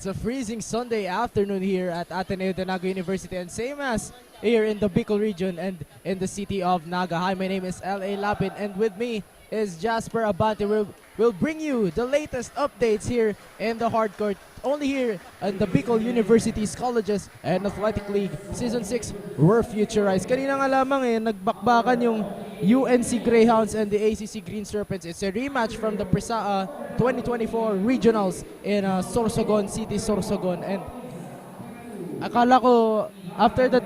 a freezing Sunday afternoon here at Ateneo de Naga University, and same as here in the Bicol region and in the city of Naga. Hi, my name is L.A. Lapin, and with me is Jasper Abante. We'll bring you the latest updates here in the hard court, only here in the Bicol University's Colleges and Athletic League Season 6 were futurized. Kanina nga lamang nagbakbakan yung UNC Greyhounds and the ACC Green Serpents. It's a rematch from the PRESA 2024 Regionals in Sorsogon City, Sorsogon. And akala ko after that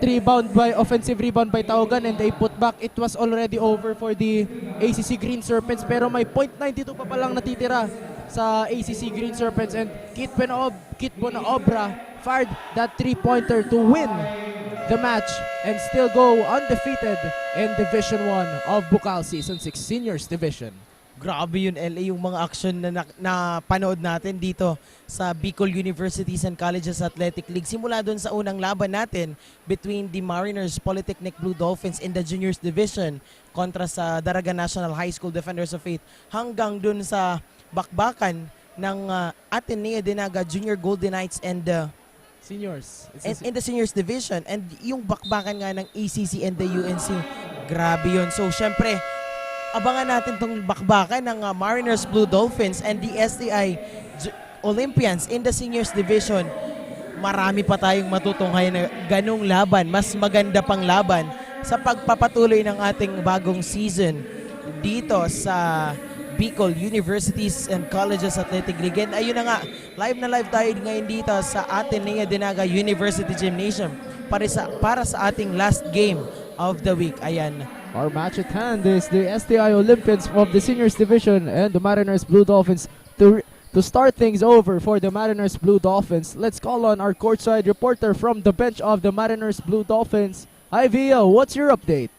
offensive rebound by Taugan and they put back, it was already over for the ACC Green Serpents. Pero may .92 pa palang natitira sa ACC Green Serpents, and Kit Bonaobra fired that three-pointer to win the match and still go undefeated in Division 1 of Bucal Season 6 Seniors Division. Grabe yun, LA, yung mga action na panood natin dito sa Bicol Universities and Colleges Athletic League. Simula doon sa unang laban natin between the Mariners Polytechnic Blue Dolphins in the Juniors Division kontra sa Daraga National High School Defenders of Faith, hanggang doon sa bakbakan ng Ateneo de Naga Junior Golden Knights and Seniors. In the Seniors Division, and yung bakbakan nga ng ACC and the UNC. Grabe yun. So, syempre, abangan natin tong bakbakan ng Mariners Blue Dolphins and the STI Olympians in the Seniors Division. Marami pa tayong matutunghay na ganong laban, mas maganda pang laban sa pagpapatuloy ng ating bagong season dito sa Bicol Universities and Colleges Athletic League. And ayun na nga, live tayo ngayon dito sa Ateneo de Naga University Gymnasium para sa ating last game of the week. Ayan. Our match at hand is the STI Olympians of the Seniors Division and the Mariners Blue Dolphins. To start things over for the Mariners Blue Dolphins, let's call on our courtside reporter from the bench of the Mariners Blue Dolphins. Hi Via, what's your update?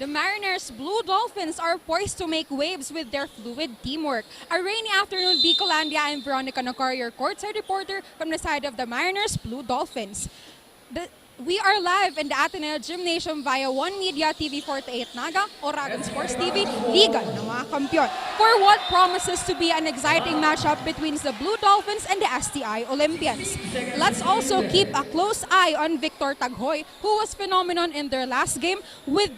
The Mariners Blue Dolphins are poised to make waves with their fluid teamwork. A rainy afternoon, Bicolandia and Veronica Nacor, your courtside reporter from the side of the Mariners Blue Dolphins. We are live in the Ateneo Gymnasium via One Media TV 48 Naga, Oragon Sports TV, Liga ng mga Kampiyon, for what promises to be an exciting matchup between the Blue Dolphins and the STI Olympians. Let's also keep a close eye on Victor Taghoy, who was phenomenon in their last game with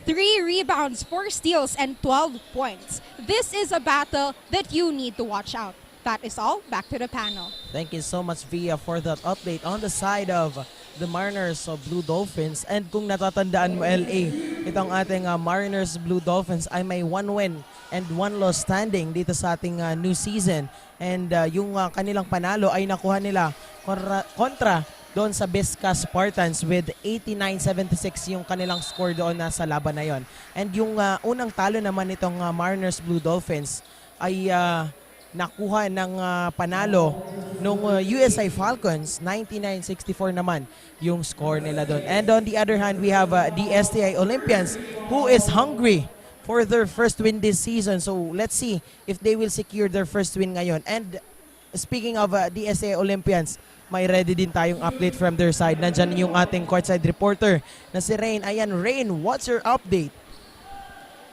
3 rebounds, 4 steals, and 12 points. This is a battle that you need to watch out. That is all. Back to the panel. Thank you so much, Via, for that update on the side of the Mariners of Blue Dolphins. And kung natatandaan mo, LA, itong ating Mariners Blue Dolphins ay may 1 win and 1 loss standing dito sa ating new season. And yung kanilang panalo ay nakuha nila kontra doon sa Bisca Spartans with 89-76 yung kanilang score doon sa laban na yon. And yung unang talo naman itong Mariners Blue Dolphins ay nakuha ng panalo nung USI Falcons, 99-64 naman yung score nila doon. And on the other hand, we have the STI Olympians who is hungry for their first win this season. So let's see if they will secure their first win ngayon. And speaking of the STI Olympians, may ready din tayong update from their side. Nandyan yung ating courtside reporter na si Rain. Ayan, Rain, what's your update?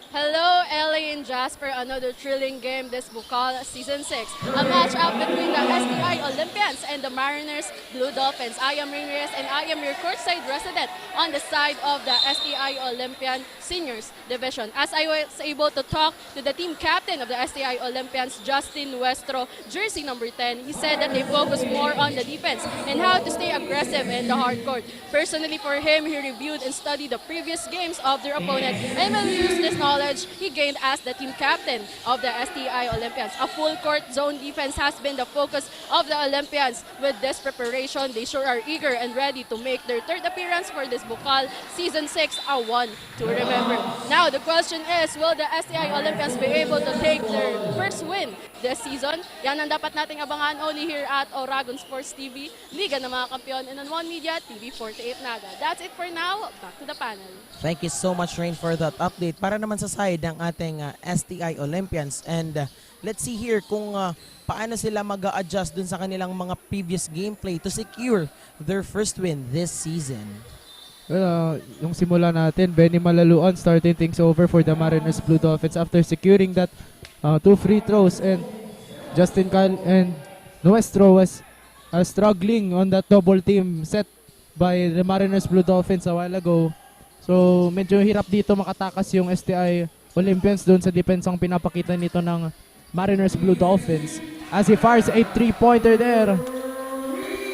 Hello, LA and Jasper. Another thrilling game this Bucal Season 6. A match-up between the STI Olympians and the Mariners Blue Dolphins. I am Rain Reyes and I am your courtside resident on the side of the STI Olympian Seniors Division. As I was able to talk to the team captain of the STI Olympians, Justin Nuestro, jersey number 10, he said that they focus more on the defense and how to stay aggressive in the hard court. Personally for him, he reviewed and studied the previous games of their opponent and will use this knowledge he gained as the team captain of the STI Olympians. A full court zone defense has been the focus of the Olympians. With this preparation, they sure are eager and ready to make their third appearance for this Bucal Season 6 a one to remember. Now, the question is, will the STI Olympians be able to take their first win this season? Yan ang dapat nating abangan only here at Oragon Sports TV, Liga ng mga Kampiyon, and on One Media TV 48 Naga. That's it for now. Back to the panel. Thank you so much, Rain, for that update. Para naman sa side ng ating STI Olympians. And let's see here kung paano sila mag-a-adjust dun sa kanilang mga previous gameplay to secure their first win this season. Well, yung simula natin, Benny Malaluan starting things over for the Mariners Blue Dolphins after securing that 2 free throws, and Justin Kyle and Nuestro was struggling on that double team set by the Mariners Blue Dolphins a while ago. So medyo hirap dito makatakas yung STI Olympians doon sa depensang pinapakita nito ng Mariners Blue Dolphins as he fires a 3-pointer there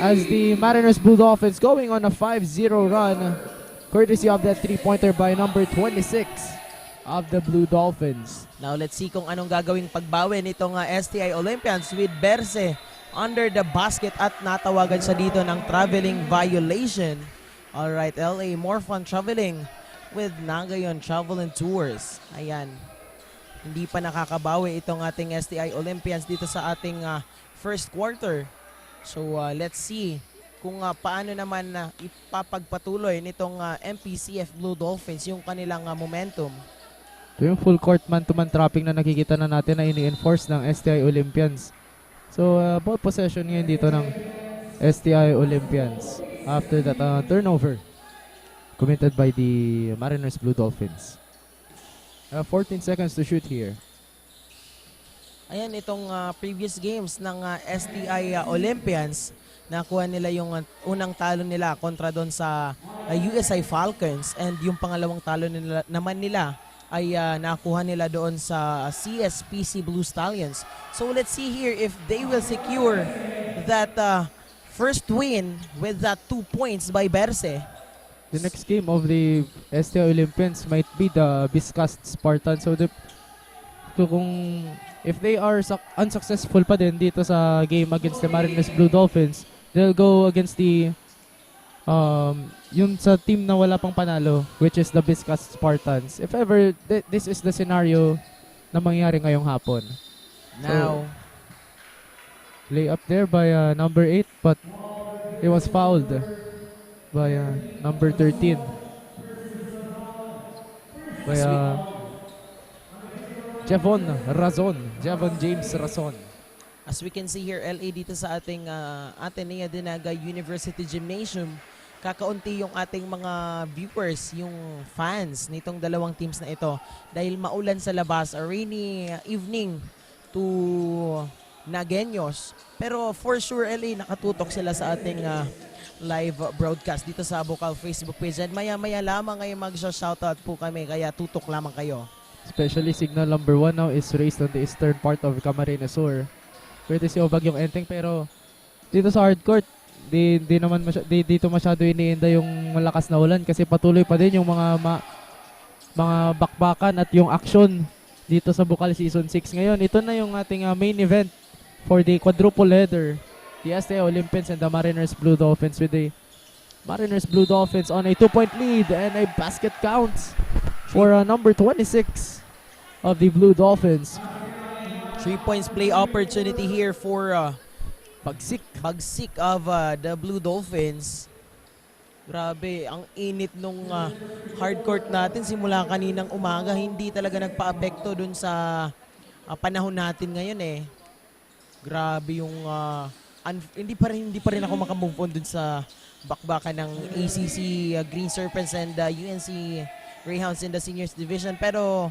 as the Mariners Blue Dolphins going on a 5-0 run courtesy of that 3-pointer by number 26 of the Blue Dolphins. Now let's see kung anong gagawing pagbawi nitong STI Olympians with Berse under the basket at natawagan siya dito ng traveling violation. Alright, LA, more fun traveling with Nagayon Travel and Tours. Ayan. Hindi pa nakakabawi itong ating STI Olympians dito sa ating first quarter. So let's see kung paano naman ipapagpatuloy nitong MPCF Blue Dolphins yung kanilang momentum. Ito yung full court man-to-man trapping na nakikita na natin na ini-enforce ng STI Olympians. So ball possession ngayon dito ng STI Olympians after that turnover committed by the Mariners Blue Dolphins. 14 seconds to shoot here. Ayan, itong previous games ng STI Olympians, nakuha nila yung unang talo nila kontra doon sa USI Falcons, and yung pangalawang talo nila, naman nila ay nakuha nila doon sa CSPC Blue Stallions. So let's see here if they will secure that first win with that 2 points by Berse. The next game of the STI Olympians might be the Biscast Spartans. So if they are unsuccessful pa din dito sa game against the Mariners Blue Dolphins, they'll go against the yung sa team na wala pang panalo, which is the Biscast Spartans. If ever this is the scenario na mangyayari ngayong hapon. Now, lay up there by number 8, but it was fouled by number 13. By Javon James Razon. as we can see here, LA dito sa ating Ateneo Dinaga University Gymnasium, kakaunti yung ating mga viewers, yung fans nitong dalawang teams na ito dahil maulan sa labas, a rainy evening to Nagueños. Pero for sure, LA, nakatutok sila sa ating live broadcast dito sa Bukal Facebook page. And maya-maya lamang ngayon mag-shoutout po kami, kaya tutok lamang kayo. Especially signal number 1 now is raised on the eastern part of Camarines Sur. Courtesy of Bagyong Enteng, pero dito sa hardcourt, dito masyado iniinda yung malakas na ulan kasi patuloy pa din yung mga bakbakan at yung action dito sa Bukal Season 6. Ngayon, ito na yung ating main event for the quadruple header. The STI Olympians and the Mariners Blue Dolphins, with the Mariners Blue Dolphins on a 2-point lead and a basket counts for number 26 of the Blue Dolphins. 3 points play opportunity here for Bagsik of the Blue Dolphins. Grabe, ang init nung hardcourt natin simula kaninang umaga. Hindi talaga nagpa-apekto dun sa panahon natin ngayon eh. Grabe yung hindi pa rin ako makamove on dun sa bakbakan ng ACC Green Serpents and UNC Greyhounds in the Seniors Division. Pero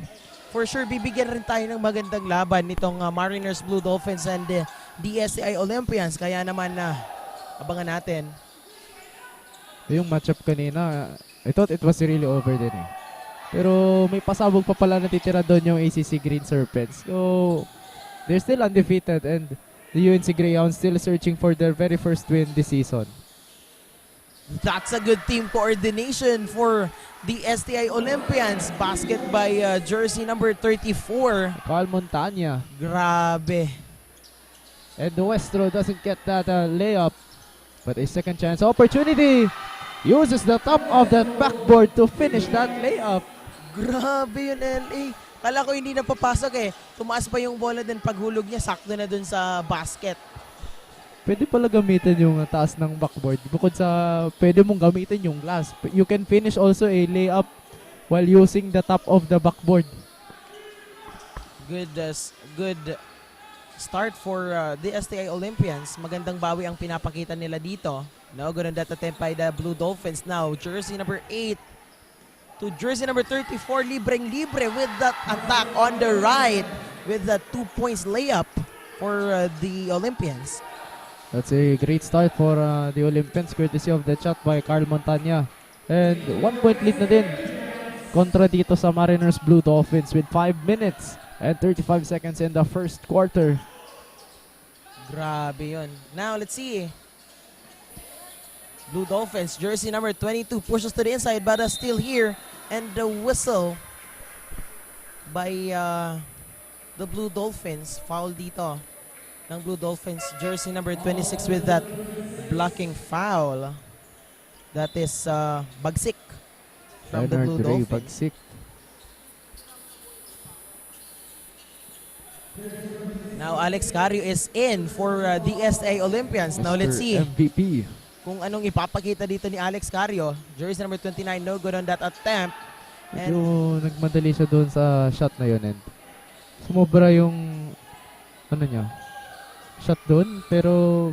for sure, bibigyan rin tayo ng magandang laban nitong Mariners Blue Dolphins and the STI Olympians. Kaya naman abangan natin. Yung matchup kanina, I thought it was really over din eh. Pero may pasabog pa pala natitira doon yung ACC Green Serpents. So, they're still undefeated and the UNC Greyhounds still searching for their very first win this season. That's a good team coordination for the STI Olympians. Basket by jersey number 34. Carl Montana. Grabe. And Nuestro doesn't get that layup. But a second chance opportunity. Uses the top of that backboard to finish that layup. Grabe yun, LA. Kala ko hindi na papasok eh. Tumaas pa yung bola din, paghulog niya, sakto na dun sa basket. Pwede pala gamitin yung taas ng backboard. Bukod sa pwede mong gamitin yung glass, you can finish also a layup while using the top of the backboard. Good start for the STI Olympians. Magandang bawi ang pinapakita nila dito. No, good on that attempt by the Blue Dolphins. Now, jersey number 8 to jersey number 34. Libreng-libre with that attack on the right with that 2 points layup. for the Olympians. That's a great start for the Olympians courtesy of the shot by Carl Montana. And 1 point lead na din kontra dito sa Mariners Blue Dolphins with 5 minutes and 35 seconds in the first quarter. Grabe yun. Now, let's see. Blue Dolphins, jersey number 22 pushes to the inside but still here. And the whistle by the Blue Dolphins. Foul dito ng Blue Dolphins. Jersey number 26 with that blocking foul. That is Bagsik from the Blue Leonard Ray Dolphins. Bagsik. Now, Alex Cario is in for the STA Olympians. Now, let's see MVP. kung anong ipapakita dito ni Alex Cario. Jersey number 29, no good on that attempt. Medyo nagmadali siya doon sa shot na yun and sumobra yung ano niya, shot doon. Pero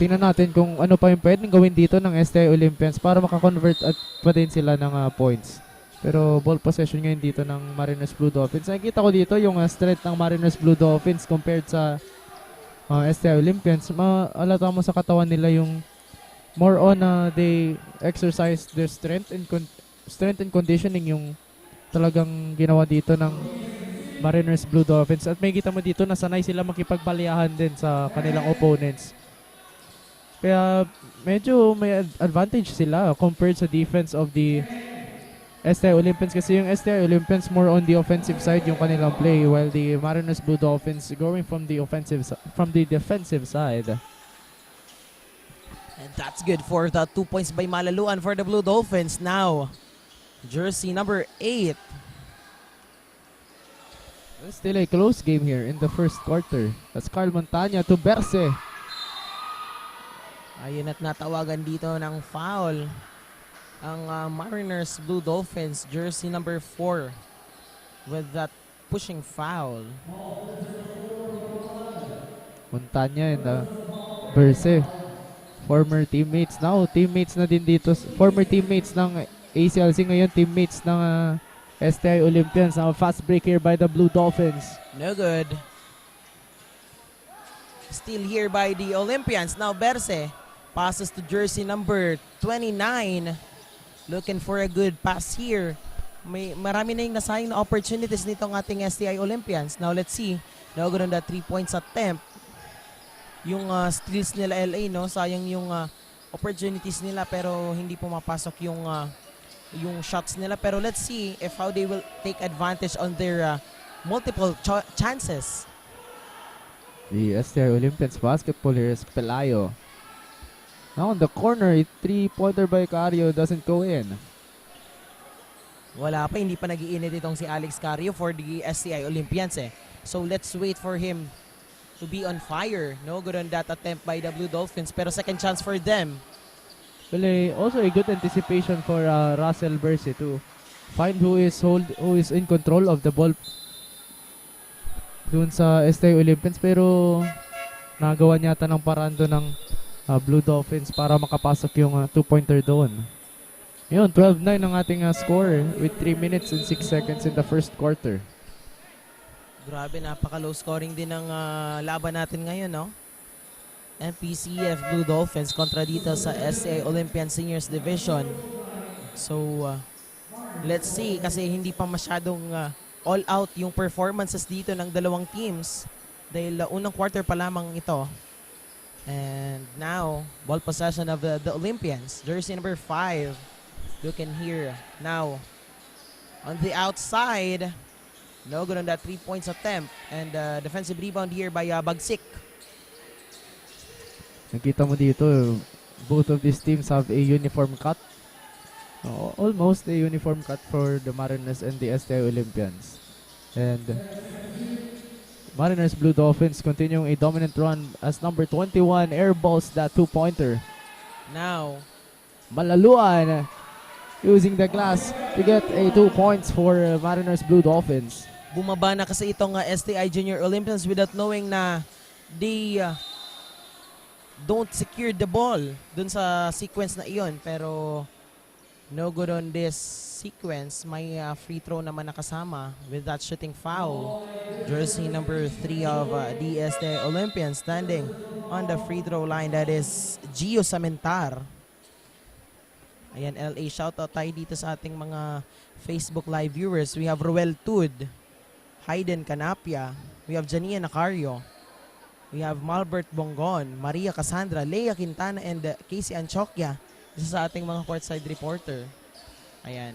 tingnan natin kung ano pa yung pwedeng gawin dito ng STA Olympians para makakonvert at pa din sila ng points. Pero ball possession ngayon dito ng Mariners Blue Dolphins. Nakikita ko dito yung strength ng Mariners Blue Dolphins compared sa STA Olympians. Maalata mo sa katawan nila yung more on they exercise their strength and conditioning yung talagang ginawa dito ng Mariners Blue Dolphins. At may kita mo dito na sanay sila makipagbaliyahan din sa kanilang opponents. Kaya medyo may advantage sila compared sa defense of the STA Olympians kasi yung STA Olympians more on the offensive side yung kanilang play while the Mariners Blue Dolphins going from the defensive side. And that's good for the 2 points by Malaluan for the Blue Dolphins. Now, jersey number 8. Still a close game here in the first quarter. That's Carl Montana to Berse. Ayun at natawagan dito ng foul ang Mariners Blue Dolphins jersey number 4 with that pushing foul. Montana and Berse, former teammates, now teammates na din dito, former teammates ng ACLC, ngayon teammates ng STI Olympians. Now fast break here by the Blue Dolphins. No good. Still here by the Olympians. Now Berse passes to jersey number 29. Looking for a good pass here. Marami na yung nasayang na opportunities nitong ating STI Olympians. Now let's see. No good on that 3 points attempt. Yung steals nila LA, no? Sayang yung opportunities nila pero hindi pumapasok yung shots nila. Pero let's see if how they will take advantage on their multiple chances. The STI Olympians basketball here is Pelayo. Now on the corner, a 3-pointer by Cario doesn't go in. Wala pa, hindi pa nag-iinit itong si Alex Cario for the STI Olympians eh. So let's wait for him to be on fire. No good on that attempt by the Blue Dolphins pero second chance for them. Well, also a good anticipation for Russell Berse to find who is in control of the ball dun sa STI Olympians pero nagawa niya ng paraan doon ng Blue Dolphins para makapasok yung 2-pointer doon. Yun, 12-9 ang ating score with 3 minutes and 6 seconds in the first quarter. Grabe, napaka-low scoring din ng laban natin ngayon, no? NPCF Blue Dolphins kontra dito sa STA Olympian Seniors Division. So, let's see kasi hindi pa masyadong all out yung performances dito ng dalawang teams dahil unang quarter pa lamang ito. And now, ball possession of the Olympians. Jersey number 5. Looking here. Now, on the outside. No good on that 3 points attempt. And defensive rebound here by Bagsik. Nakita mo dito, both of these teams have a uniform cut. Almost a uniform cut for the Mariners and the STI Olympians. And Mariners Blue Dolphins continuing a dominant run as number 21 airballs that 2-pointer. Now, Malaluan using the glass to get a 2 points for Mariners Blue Dolphins. bumaba na kasi itong STI Junior Olympians without knowing na they don't secure the ball dun sa sequence na iyon. Pero No good on this sequence. May free throw naman nakasama with that shooting foul. Jersey number 3 of the STI Olympians standing on the free throw line. That is Gio Samentar. Ayan, LA, shoutout tayo dito sa ating mga Facebook Live viewers. We have Ruel Tud, Hayden Canapia, we have Jania Nacario, we have Malbert Bongon, Maria Cassandra, Leia Quintana, and Casey Anchokya. Isa sa ating mga courtside reporter. Ayan.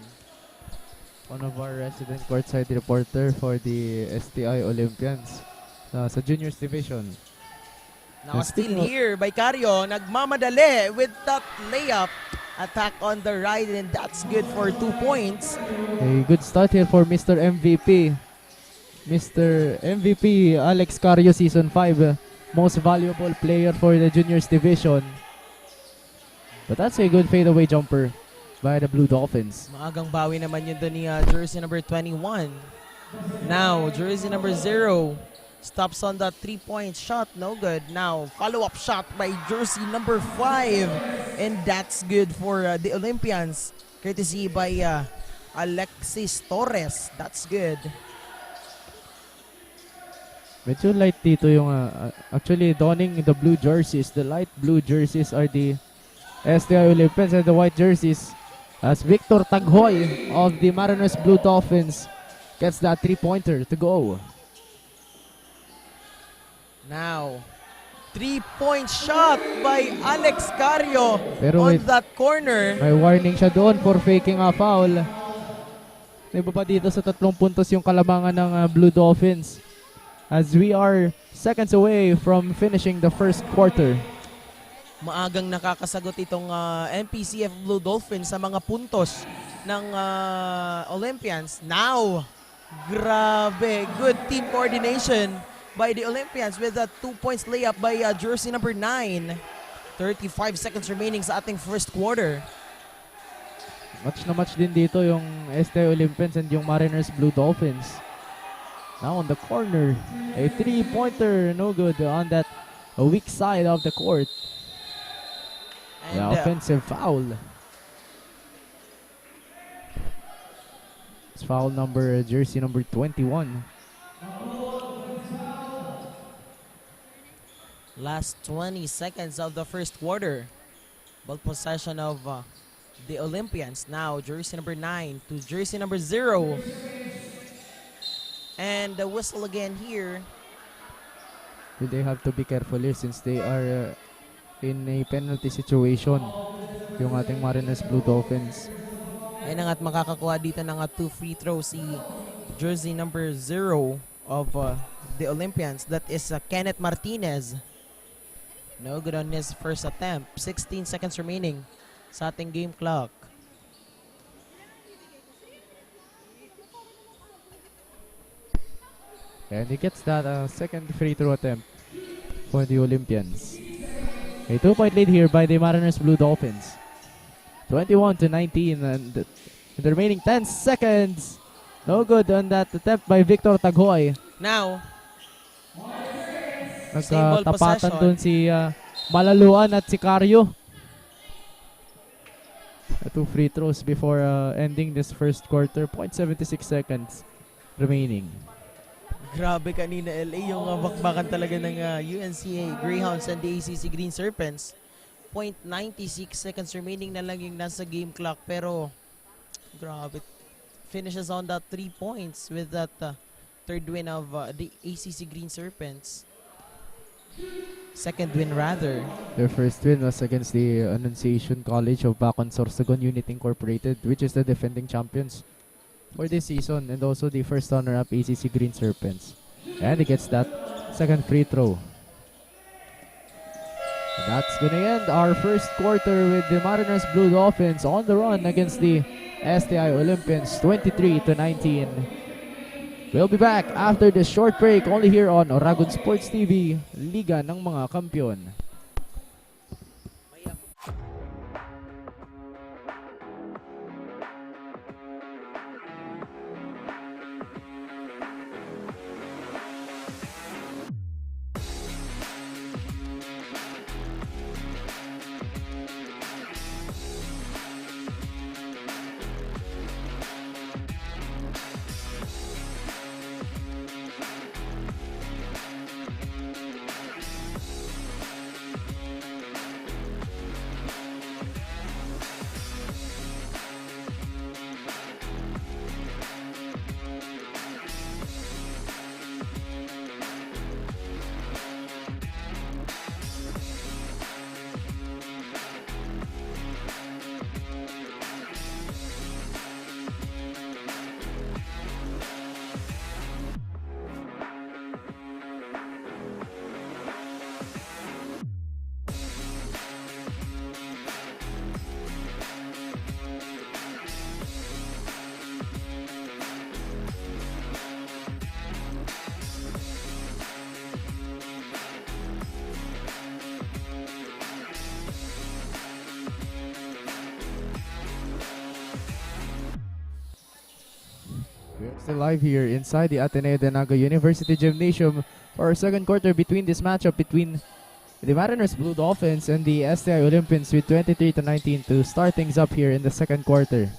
One of our resident courtside reporter for the STI Olympians sa juniors division. Now And still speaking of- here by Cario, nagmamadali with that layup. Attack on the right, and that's good for 2 points. A good start here for Mr. MVP. Mr. MVP Alex Cario, Season 5, most valuable player for the juniors division. But that's a good fadeaway jumper by the Blue Dolphins. Maagang bawi naman yun doon ni jersey number 21. Now, jersey number 0 stops on the 3-point shot. No good. Now, follow-up shot by jersey number 5. And that's good for the Olympians. Courtesy by Alexis Torres. That's good. Medyo light dito yung actually donning the blue jerseys. The light blue jerseys are the STI Olympians, and the white jerseys as Victor Taghoy of the Mariners Blue Dolphins gets that 3-pointer to go. Now, 3-point shot by Alex Cario Pero on wait, that corner. may warning siya doon for faking a foul. May iba pa dito sa 3 puntos yung kalamangan ng Blue Dolphins as we are seconds away from finishing the first quarter. Maagang nakakasagot itong MPCF Blue Dolphins sa mga puntos ng Olympians. Now, grabe, good team coordination by the Olympians with a 2 points layup by jersey number 9. 35 seconds remaining sa ating first quarter. Match na match din dito yung STI Olympians and yung Mariners Blue Dolphins. Now on the corner, a 3-pointer, no good on that weak side of the court. The And offensive foul. It's foul number, jersey number 21. last 20 seconds of the first quarter. Ball possession of the Olympians. Now jersey number 9 to jersey number 0. And the whistle again here. They have to be careful here since they are in a penalty situation. Yung ating Mariners Blue Dolphins. Ay na nga't makakakuha dito ng 2 free throws si jersey number 0 of the Olympians. That is Kenneth Martinez. No good on his first attempt. 16 seconds remaining sa ating game clock. And he gets that second free throw attempt for the Olympians. A 2-point lead here by the Mariners Blue Dolphins. 21-19, and in the remaining 10 seconds, no good on that attempt by Victor Taghoy. Now, same ball Nagkatapatan possession. dun si Malaluan at si Cario. 2 free throws before ending this first quarter. 0.76 seconds remaining. grabe kanina LA yung bakbakan talaga ng UNCA Greyhounds and the ACC Green Serpents. 0.96 seconds remaining na lang yung nasa game clock, pero grabe, finishes on that 3 points with that third win of the ACC Green Serpents. Second win rather. Their first win was against the Annunciation College of Bacon Sorsogon Unit Incorporated, which is the defending champions for this season, and also the first runner-up ACC Green Serpents. And he gets that second free throw. That's gonna end our first quarter with the Mariners Blue Dolphins on the run against the STI Olympians, 23-19. We'll be back after this short break only here on Oragon Sports TV, Liga ng mga Kampiyon. Still live here inside the Ateneo de Naga University Gymnasium for our second quarter between this matchup between the Mariners Blue Dolphins and the STI Olympians with 23-19 to start things up here in the second quarter.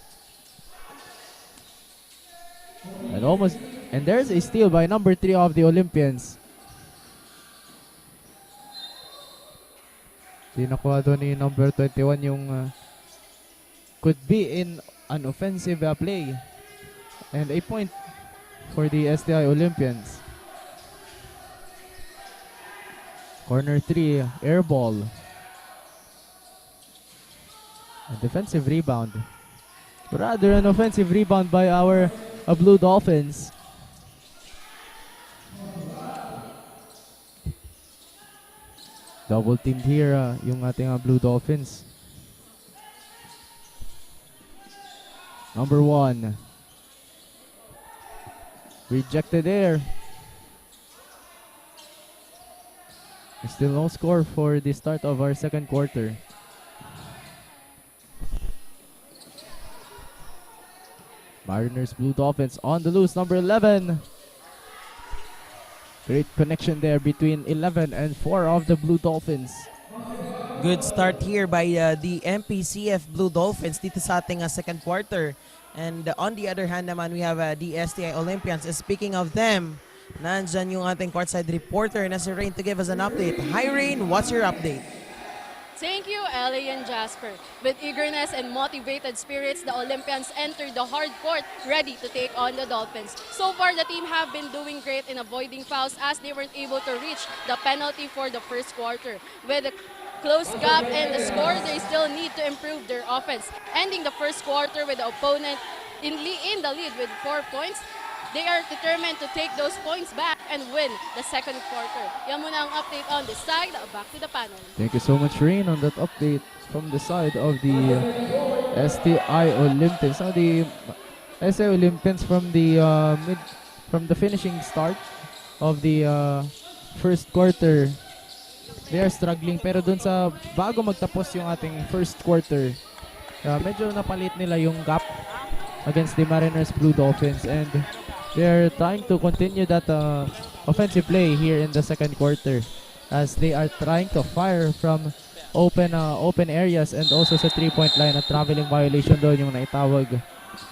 And there's a steal by number 3 of the Olympians. Di nakuha doon ni number 21 yung could be in an offensive play. And a point for the STI Olympians. Corner 3, air ball. A defensive rebound. Rather an offensive rebound by our Blue Dolphins. Double teamed here yung ating Blue Dolphins. Number 1. Rejected there. Still no score for the start of our second quarter. Mariners Blue Dolphins on the loose, number 11. Great connection there between 11 and 4 of the Blue Dolphins. Good start here by the MPCF Blue Dolphins dito sa ating second quarter. And on the other hand naman, we have the STI Olympians. Speaking of them, nandyan yung ating courtside reporter na si Rain to give us an update. Hi Rain, what's your update? Thank you, Ellie and Jasper. With eagerness and motivated spirits, the Olympians entered the hard court ready to take on the Dolphins. So far, the team have been doing great in avoiding fouls as they weren't able to reach the penalty for the first quarter. With a close gap and the score, they still need to improve their offense. Ending the first quarter with the opponent in the lead with 4 points, they are determined to take those points back and win the second quarter. Yan muna ang update on this side. Back to the panel. Thank you so much, Rain, on that update from the side of the STI Olympians. Now the STI Olympians from the finishing start of the first quarter, they are struggling. Pero dun sa bago magtapos yung ating first quarter, medyo napalit nila yung gap against the Mariners Blue Dolphins, and they're trying to continue that offensive play here in the second quarter as they are trying to fire from open areas and also sa 3-point line. At traveling violation doon yung naitawag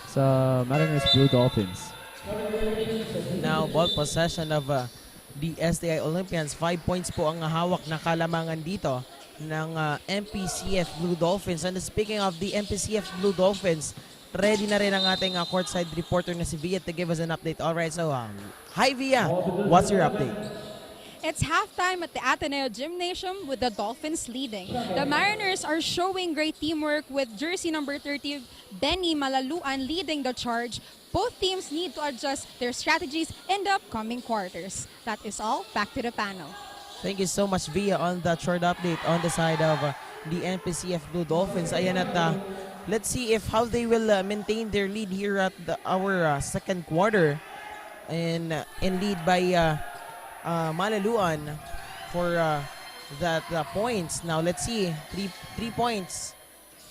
sa Mariners Blue Dolphins. Now, ball possession of the STI Olympians. 5 points po ang hawak na kalamangan dito ng MPCF Blue Dolphins. And speaking of the MPCF Blue Dolphins, ready na rin ang ating courtside reporter na si Via to give us an update. Alright, so hi Via, what's your update? It's halftime at the Ateneo Gymnasium with the Dolphins leading. The Mariners are showing great teamwork with jersey number 30, Benny Malaluan, leading the charge. Both teams need to adjust their strategies in the upcoming quarters. That is all. Back to the panel. Thank you so much Via on that short update on the side of the MPCF Blue Dolphins. Ayan at let's see if how they will maintain their lead here at our second quarter, and in lead by Malaluan for that points. Now let's see, three points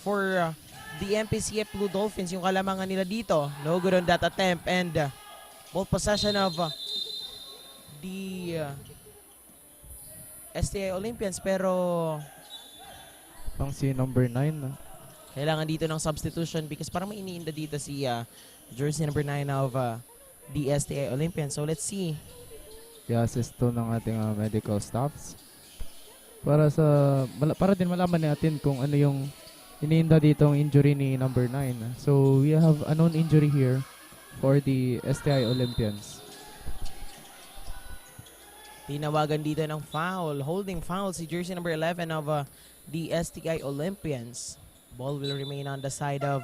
for the MPCF Blue Dolphins, yung kalamangan nila dito. No good on that attempt, and ball possession of the STI Olympians, pero Pang si number 9. kailangan dito ng substitution because parang may iniinda dito si jersey number 9 of the STI Olympians. So let's see. I-assist to ng ating medical staffs para din malaman natin kung ano yung iniinda ditong injury ni number 9. So we have a known injury here for the STI Olympians. Tinawagan dito ng foul, holding foul si jersey number 11 of the STI Olympians. Ball will remain on the side of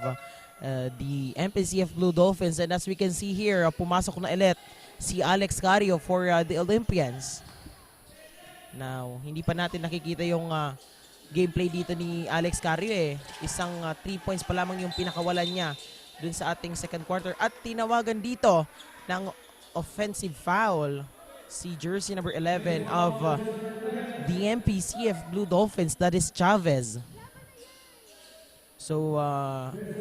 the MPCF Blue Dolphins, and as we can see here, pumasok na ulit si Alex Cario for the Olympians. Now, hindi pa natin nakikita yung gameplay dito ni Alex Cario eh. Isang 3 points pa lamang yung pinakawalan niya dun sa ating second quarter. At tinawagan dito ng offensive foul si jersey number 11 of the MPCF Blue Dolphins, that is Chavez. So,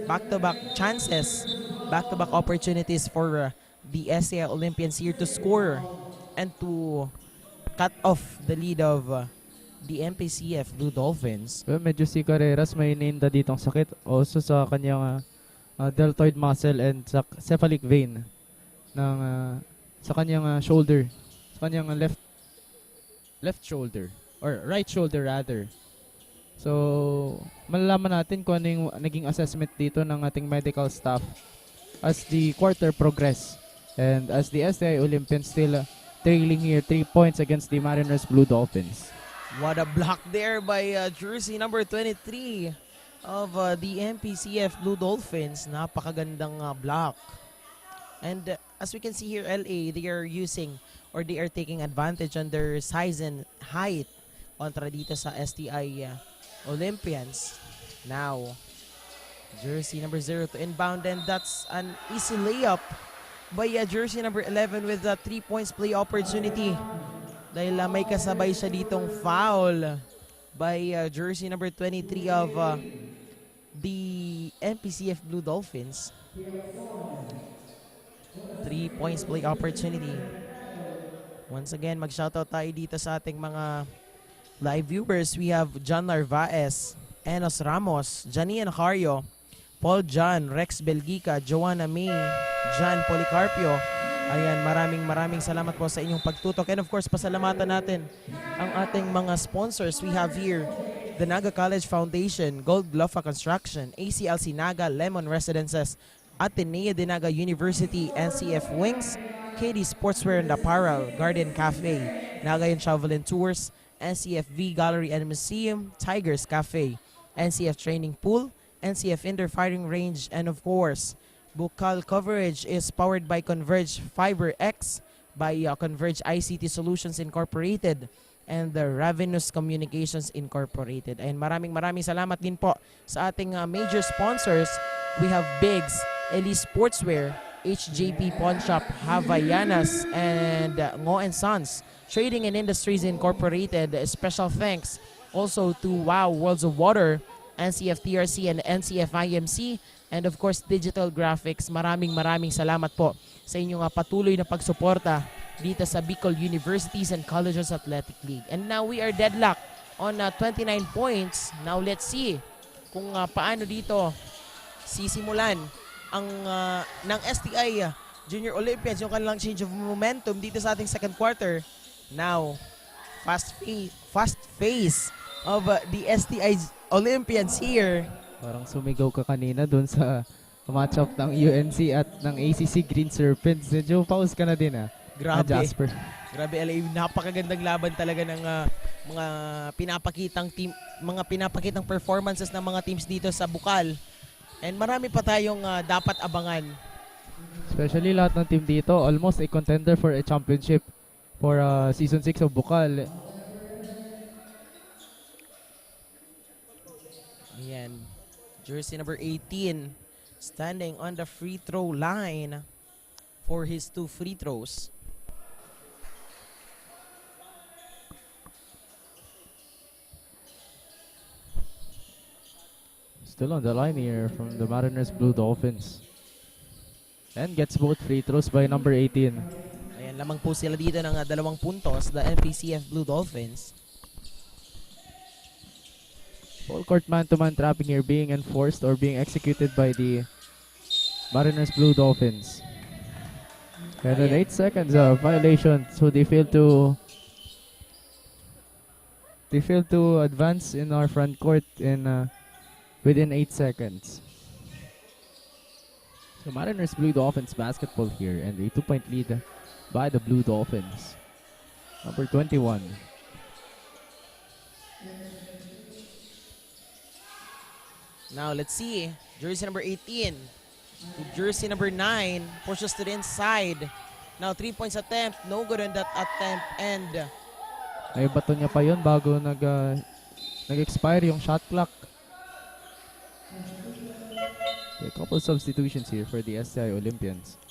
back-to-back chances, back-to-back opportunities for the STI Olympians here to score and to cut off the lead of the MPCF Blue Dolphins. Well, medyo si Carreras may ininda ditong sakit also sa kanyang deltoid muscle and sa cephalic vein ng sa kanyang shoulder, sa kanyang left shoulder or right shoulder rather. So, malalaman natin kung ano yung naging assessment dito ng ating medical staff as the quarter progress. And as the STI Olympians still trailing here 3 points against the Mariners Blue Dolphins. What a block there by jersey number 23 of the MPCF Blue Dolphins. Napakagandang block. And as we can see here, LA, they are using or they are taking advantage on their size and height kontra dito sa STI Olympians. Now, jersey number 0 to inbound, and that's an easy layup by jersey number 11 with a 3 points play opportunity. Dahil may kasabay siya ditong foul by jersey number 23 of the MPCF Blue Dolphins. 3 points play opportunity. Once again, mag-shoutout tayo dito sa ating mga live viewers. We have John Narvaez, Enos Ramos, Janian Cario, Paul John, Rex Belgica, Joanna May, John Policarpio. Ayan, maraming salamat po sa inyong pagtutok. And of course, pasalamatan natin ang ating mga sponsors. We have here the Naga College Foundation, Gold Lofa Construction, ACLC Naga, Lemon Residences, Ateneo de Naga University, NCF Wings, KD Sportswear and Apparel, Garden Cafe, Nagayan Travel and Tours, NCFV Gallery and Museum, Tigers Cafe, NCF Training Pool, NCF Indoor Firing Range, and of course, Bukal coverage is powered by Converge Fiber X, by Converge ICT Solutions Incorporated, and the Ravenous Communications Incorporated. And maraming salamat din po sa ating major sponsors. We have Biggs, Elise Sportswear, HJP Pawn Shop, Havaianas, and Ngo & Sons, Trading and Industries Incorporated. Special thanks also to Wow Worlds of Water, NCF TRC and NCF IMC, and of course Digital Graphics. Maraming salamat po sa inyong patuloy na pagsuporta dito sa Bicol Universities and Colleges Athletic League. And now we are deadlocked on 29 points. Now let's see kung paano dito sisimulan ang ng STI Junior Olympians yung kanilang change of momentum dito sa ating second quarter. Now, fast phase of the STI Olympians here. Parang sumigaw ka kanina dun sa matchup ng UNC at ng ACC Green Serpents. Medyo pause ka na din Grabe. Jasper. Grabe, LA, napakagandang laban talaga ng mga pinapakitang performances ng mga teams dito sa Bukal. And marami pa tayong dapat abangan. Especially lahat ng team dito, almost a contender for a championship for Season 6 of Bukal. Ayan. Jersey number 18 standing on the free throw line for his 2 free throws. Still on the line here from the Mariners Blue Dolphins. And gets both free throws by number 18. Ayan, lamang po sila dito ng 2 puntos, the MPCF Blue Dolphins. Full court man-to-man trapping here being enforced or being executed by the Mariners Blue Dolphins. And an 8 seconds violation, so they fail to advance in our front court in within 8 seconds. So Mariners Blue Dolphins basketball here, and a 2-point lead by the Blue Dolphins. Number 21. Now let's see, jersey number 18 to jersey number 9 pushes to the inside. Now 3 points attempt, no good on that attempt, and Ay bato niya pa yun bago nag-expire yung shot clock. A couple substitutions here for the STI Olympians.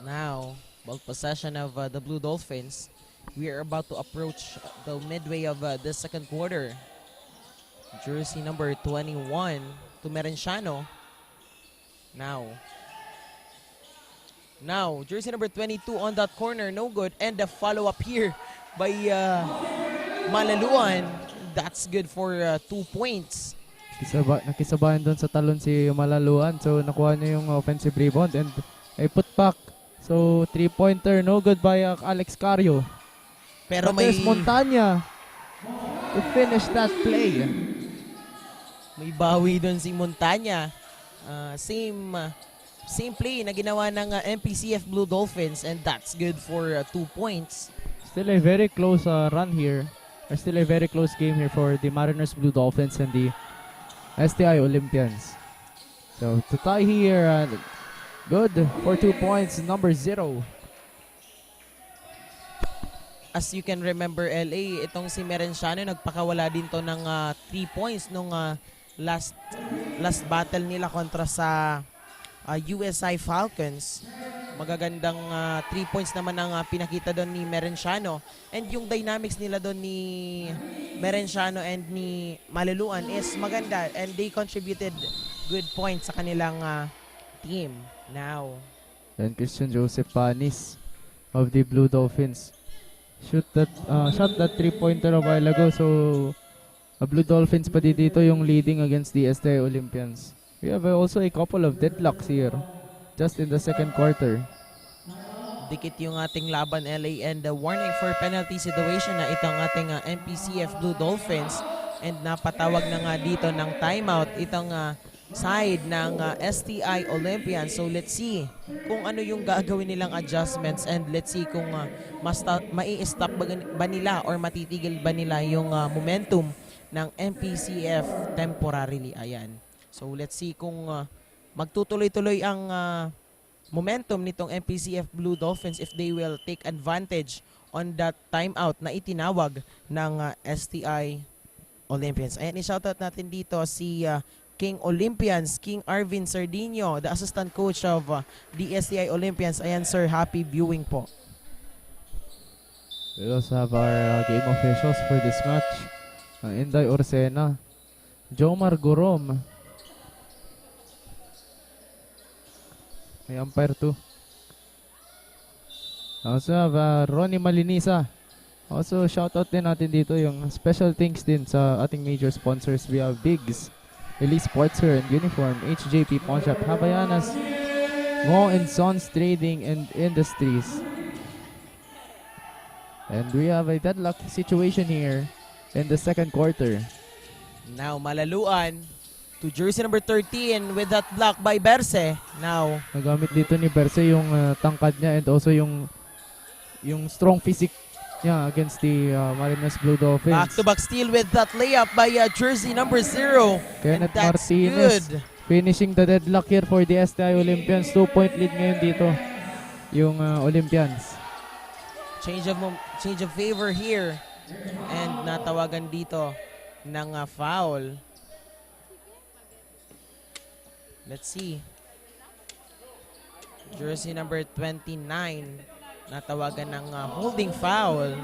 now ball possession of the Blue Dolphins. We are about to approach the midway of the second quarter. Jersey number 21 to Merenciano. Now Now, jersey number 22 on that corner, no good. And the follow-up here by Malaluan. That's good for 2 points. Nakisabayan doon sa talon si Malaluan. So, nakuha niya yung offensive rebound and a putback. So, 3-pointer, no good by Alex Cario. Pero Matheus Montana to finish that play. may bawi doon si Montana. Same play na ginawa ng MPCF Blue Dolphins, and that's good for 2 points. Still a very close run here. Or still a very close game here for the Mariners Blue Dolphins and the STI Olympians. So to tie here, good for 2 points, number 0. As you can remember, LA, itong si Merenciano nagpakawala din to ng 3 points nung last battle nila kontra sa USI Falcons. Magagandang 3 points naman ang pinakita doon ni Merenciano. And yung dynamics nila doon ni Merenciano and ni Malaluan is maganda. And they contributed good points sa kanilang team. Now, And Christian Joseph Panis of the Blue Dolphins shot that 3-pointer a while ago. So, Blue Dolphins pa dito yung leading against the STI Olympians. We have also a couple of deadlocks here just in the second quarter. dikit yung ating laban, LA, and warning for penalty situation na itong ating MPCF Blue Dolphins, and napatawag na nga dito ng timeout itong side ng STI Olympians. So let's see kung ano yung gagawin nilang adjustments, and let's see kung mai-stop ba nila or matitigil ba nila yung momentum ng MPCF temporarily. Ayan. So let's see kung magtutuloy-tuloy ang momentum nitong MPCF Blue Dolphins if they will take advantage on that timeout na itinawag ng STI Olympians. Ayan, i-shoutout natin dito si King Olympians, King Arvin Sardinio, the assistant coach of the STI Olympians. Ayan sir, happy viewing po. We also have our game officials for this match. Inday Orsena, Jomar Gorom. May umpire too. Also have Ronnie Malinisa. Also shoutout din natin dito yung special thanks din sa ating major sponsors. We have Biggs, Elite Sportswear and Uniform, HJP Pawn Shop, Habayanas, Mo and Sons Trading and Industries. And we have a deadlock situation here in the second quarter. Now Malaluan to jersey number 13 with that block by Berse. Now Nagamit dito ni Berse yung tangkad niya and also yung strong physique niya against the Mariners Blue Dolphins. back-to-back steal with that layup by jersey number 0. Kenneth That's Martinez good. finishing the deadlock here for the STI Olympians. 2-point lead ngayon dito yung Olympians. Change of favor here, and natawagan dito ng foul. Let's see. Jersey number 29 natawagan ng holding foul.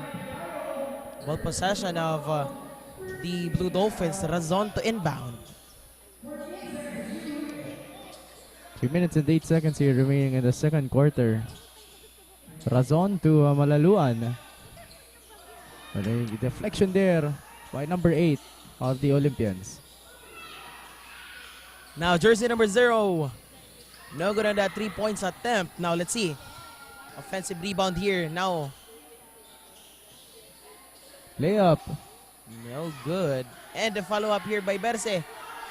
Ball possession of the Blue Dolphins. Razon to inbound. 3 minutes and 8 seconds here remaining in the second quarter. Razon to Malaluan. But a deflection there by number 8 of the Olympians. Now jersey number 0. No good on that 3 points attempt. Now let's see. Offensive rebound here. Now Layup. no good. And the follow-up here by Berse.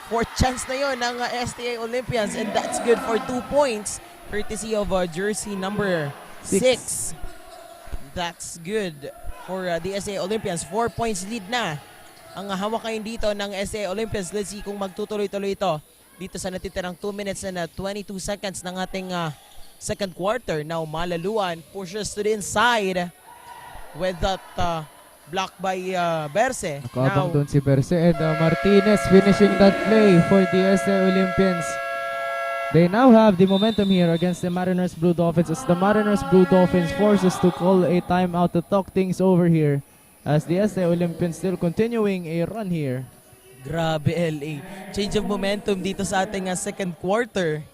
Fourth chance na yon ng STI Olympians, and that's good for 2 points. Courtesy of jersey number 6. That's good for the STI Olympians. 4 points lead na ang hawak ngayon dito ng STI Olympians. Let's see kung magtutuloy-tuloy ito dito sa natitirang 2 minutes and 22 seconds ng ating second quarter. Now Malaluan pushes to the inside with that block by Berse. Nakaabang doon si Berse and Martinez finishing that play for the STI Olympians. They now have the momentum here against the Mariners Blue Dolphins as the Mariners Blue Dolphins forces to call a timeout to talk things over here as the STI Olympians still continuing a run here. Grabe, LA. Change of momentum dito sa ating second quarter.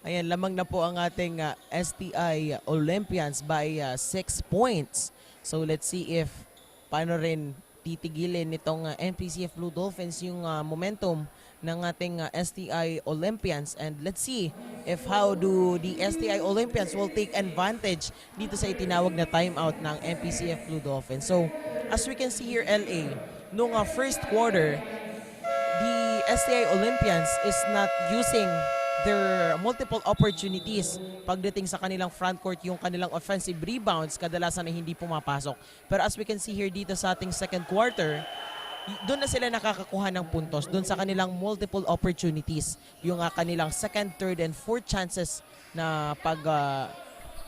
Ayan, lamang na po ang ating STI Olympians by 6 points. So let's see if paano rin titigilin nitong NPCF Blue Dolphins yung momentum ng ating STI Olympians. And let's see if how do the STI Olympians will take advantage dito sa itinawag na timeout ng NPCF Blue Dolphins. So as we can see here, LA, nung first quarter, the STI Olympians is not using their multiple opportunities pagdating sa kanilang front court, yung kanilang offensive rebounds, kadalasan na hindi pumapasok. Pero as we can see here dito sa ating second quarter, doon na sila nakakakuha ng puntos, doon sa kanilang multiple opportunities, yung kanilang second, third, and fourth chances na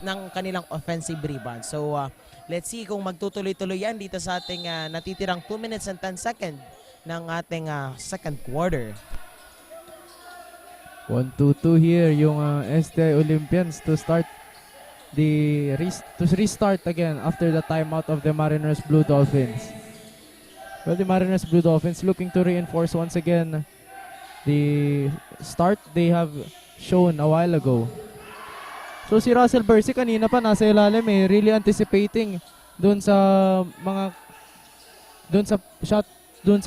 ng kanilang offensive rebound. So, let's see kung magtutuloy-tuloy yan dito sa ating natitirang 2 minutes and 10 seconds ng ating second quarter. 1-2-2 here yung STI Olympians to start to restart again after the timeout of the Mariners Blue Dolphins. Well, the Mariners Blue Dolphins looking to reinforce once again the start they have shown a while ago. So si Russell Bercy kanina pa nasa ilalim really anticipating doon sa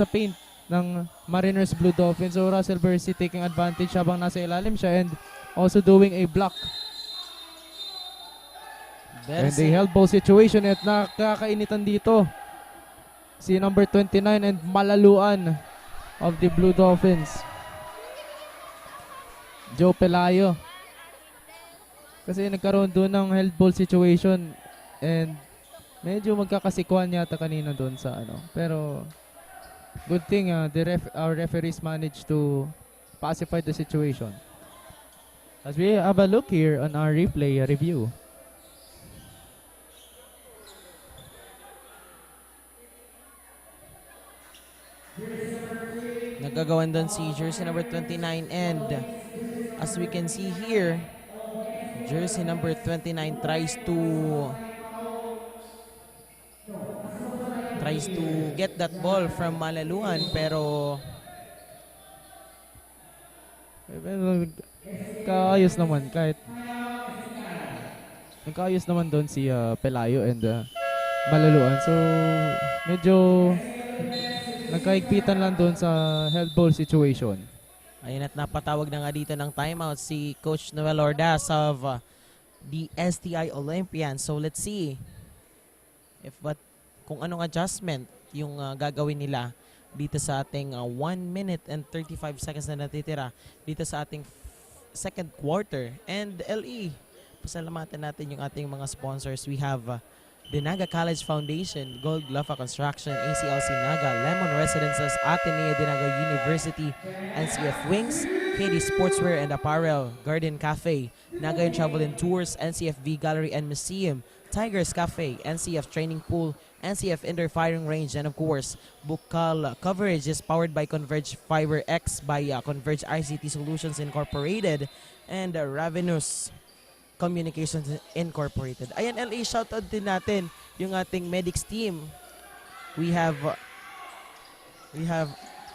paint ng Mariners Blue Dolphins. So Russell Bercy taking advantage habang nasa ilalim siya and also doing a block. And a held ball situation at nakakainitan dito si number 29 and Malaluan of the Blue Dolphins, Joe Pelayo. Kasi nagkaroon doon ng held ball situation and medyo magkakasikuan yata kanina doon sa pero good thing our referees managed to pacify the situation. As we have a look here on our replay review. Nagagawan doon si jersey number 29 and as we can see here, jersey number 29 tries to get that ball from Malaluan pero kaayos naman nagkaayos naman doon si Pelayo and Malaluan. So medyo nagkaigpitan lang doon sa held ball situation. ayun at napatawag na nga dito ng timeout si Coach Noel Ordaz of the STI Olympians. So let's see kung anong adjustment yung gagawin nila dito sa ating 1 minute and 35 seconds na natitira dito sa ating second quarter. And LE, pasalamatan natin yung ating mga sponsors. We have the Naga College Foundation, Gold Lafa Construction, ACLC Naga, Lemon Residences, Ateneo de Naga University, NCF Wings, KD Sportswear and Apparel, Garden Cafe, Naga Travel and Tours, NCFV Gallery and Museum, Tigers Cafe, NCF Training Pool, NCF Indoor Firing Range, and of course, Bukal coverage is powered by Converge Fiber X by Converge ICT Solutions Incorporated and Ravenous Communications Incorporated. Ayan, LA, shoutout din natin yung ating medics team. We have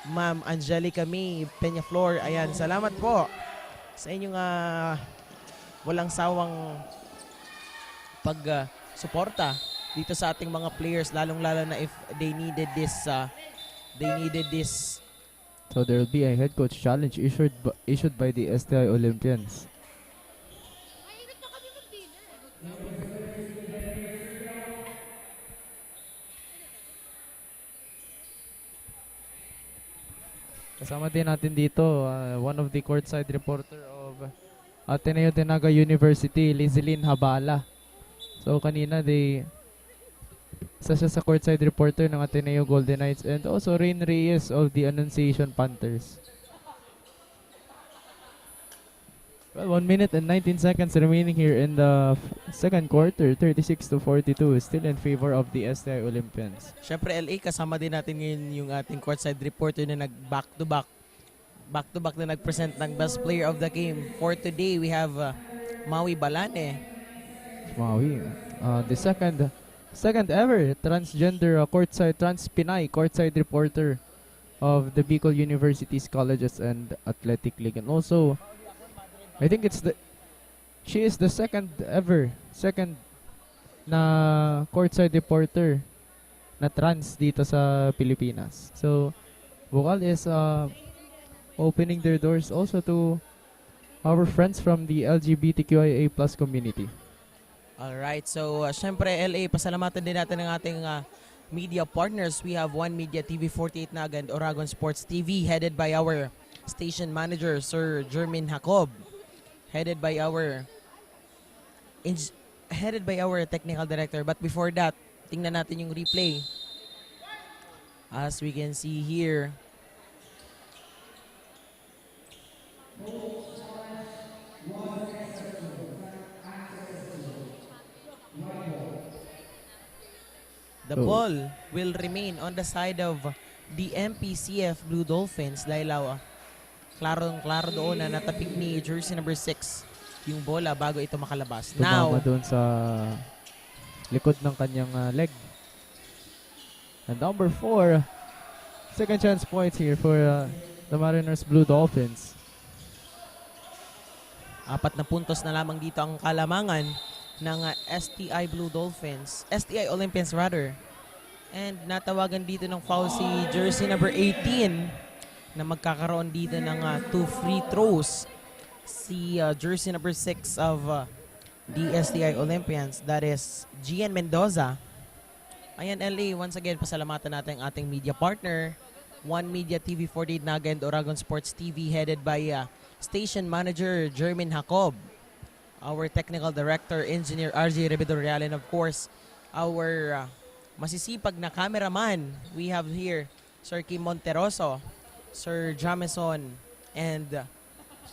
Ma'am Angelica May Peñaflor. Ayan, salamat po sa inyong walang sawang pag-suporta dito sa ating mga players, lalong-lalo na if they needed this. So there will be a head coach challenge issued by the STI Olympians. Kasama din natin dito one of the courtside reporter of Ateneo de Naga University, Lizlyn Habala. So kanina isa siya sa courtside reporter ng Ateneo Golden Knights and also Rain Reyes of the Annunciation Panthers. Well, 1 minute and 19 seconds remaining here in the second quarter. 36-42 is still in favor of the STI Olympians. Siyempre, LA, kasama din natin ngayon yung ating courtside reporter na back-to-back na nag-present ng best player of the game. For today, we have Maui Balane. Maui, the second ever transgender trans-Pinay courtside reporter of the Bicol University's Colleges and Athletic League. And also, I think it's she is the second na courtside reporter na trans dito sa Pilipinas. So, Bukal is opening their doors also to our friends from the LGBTQIA+ community. Alright, so syempre LA, pasalamatan din natin ang ating media partners. We have One Media, TV48 Naga, and Oragon Sports TV, headed by our station manager, Sir Jermin Jacob, headed by our technical director. But before that, tingnan natin yung replay. As we can see here, the ball will remain on the side of the MPCF Blue Dolphins dahil klarong-klaro doon na natapik ni jersey number 6 yung bola bago ito makalabas. Tumama doon sa likod ng kanyang leg. And number 4, second chance points here for the Mariners Blue Dolphins. 4 na puntos na lamang dito ang kalamangan ng STI Blue Dolphins, STI Olympians rather. And natawagan dito ng foul si jersey number 18 na magkakaroon dito ng 2 free throws. Si jersey number 6 of the STI Olympians, that is Gian Mendoza. Ayan LA, once again pasalamatan natin ang ating media partner, One Media, TV48 Naga, and Oragon Sports TV, headed by station manager Jermin Jacob, our technical director, engineer RJ Rebedor Real, and of course, our masisipag na cameraman. We have here Sir Kim Monteroso, Sir Jameson, and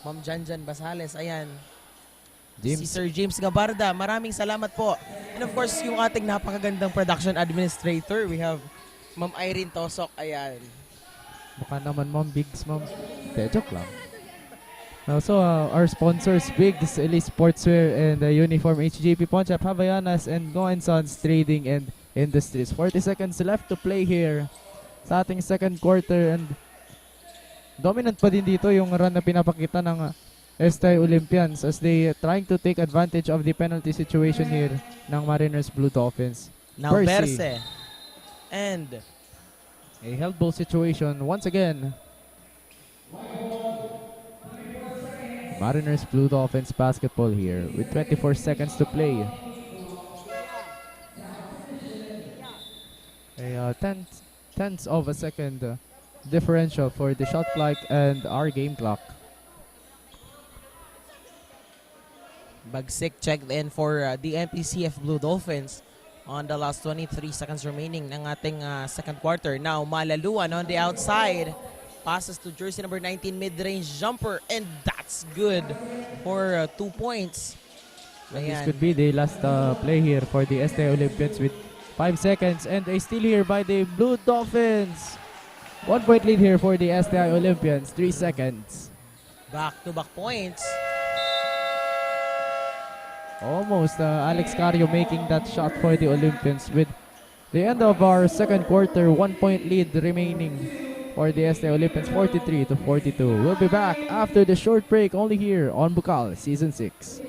Ma'am Janjan Basales. Ayan, si Sir James Gabarda. Maraming salamat po. And of course, yung ating napakagandang production administrator, we have Ma'am Irene Tosok. Ayan. Baka naman Ma'am Biggs, Ma'am. Joke lang. Also, our sponsors, Biggs, Elite Sportswear, and Uniform, HJP Ponchap, Havayanas, and Goen Sons Trading and Industries. 40 seconds left to play here sa ating second quarter, and dominant pa din dito yung run na pinapakita ng STI Olympians as they trying to take advantage of the penalty situation here ng Mariners Blue Dolphins. Now Perse. And a held ball situation once again. Mariners Blue Dolphins basketball here with 24 seconds to play. A tenths of a second differential for the shot clock and our game clock. Bagsik checked in for the MPCF Blue Dolphins on the last 23 seconds remaining ng ating second quarter. Now Malaluan on the outside. Passes to jersey number 19, mid-range jumper, and that's good for 2 points. This could be the last play here for the STI Olympians with 5 seconds, and a steal here by the Blue Dolphins. 1 point lead here for the STI Olympians, 3 seconds. Back-to-back points. Almost Alex Cario making that shot for the Olympians with the end of our second quarter, 1 point lead remaining for the STI Olympians, 43-42. We'll be back after the short break only here on Bukal Season 6.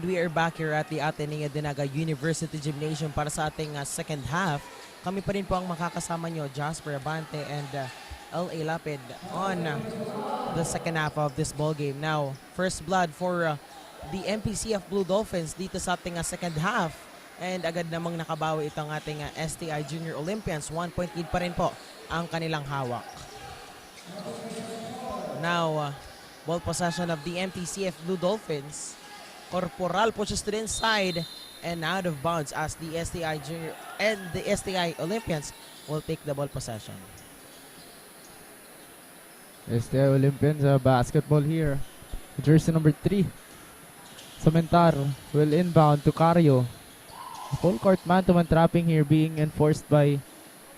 we are back here at the Ateneo de Naga University Gymnasium para sa ating second half. Kami pa rin po ang makakasama nyo, Jasper Abante and L.A. Lapid on the second half of this ball game. Now, first blood for the MPCF Blue Dolphins dito sa ating second half. And agad namang nakabawi itong ating STI Junior Olympians. 1-point lead pa rin po ang kanilang hawak. Now, ball possession of the MPCF Blue Dolphins. Corporal pushes to the inside and out of bounds as the STI Junior and the STI Olympians will take the ball possession. STI Olympians basketball here. Jersey number 3. Cementar will inbound to Cario. Full court man-to-man trapping here being enforced by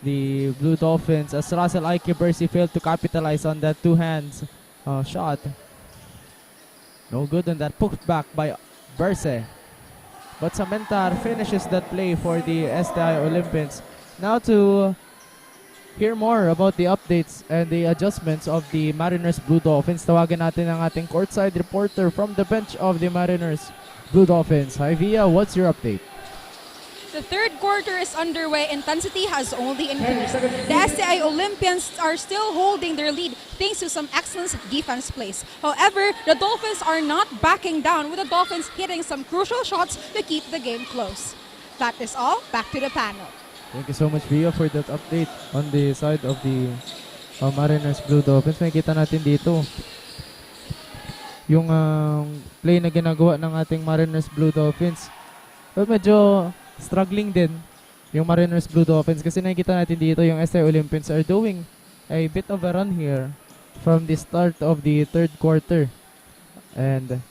the Blue Dolphins as Russell Ike Bercy failed to capitalize on that two hands shot. No good on that put back by Bercy. But Cementar finishes that play for the STI Olympians. Now to hear more about the updates and the adjustments of the Mariners Blue Dolphins, tawagan natin ang ating courtside reporter from the bench of the Mariners Blue Dolphins. Hi Via, what's your update? The third quarter is underway. Intensity has only increased. The STI Olympians are still holding their lead thanks to some excellent defense plays. However, the Dolphins are not backing down, with the Dolphins hitting some crucial shots to keep the game close. That is all. Back to the panel. Thank you so much, Via, for that update on the side of the Mariners Blue Dolphins. Makikita natin dito yung play na ginagawa ng ating Mariners Blue Dolphins. But medyo struggling din yung Mariners Blue Dolphins kasi nakikita natin dito yung STI Olympians are doing a bit of a run here from the start of the third quarter. And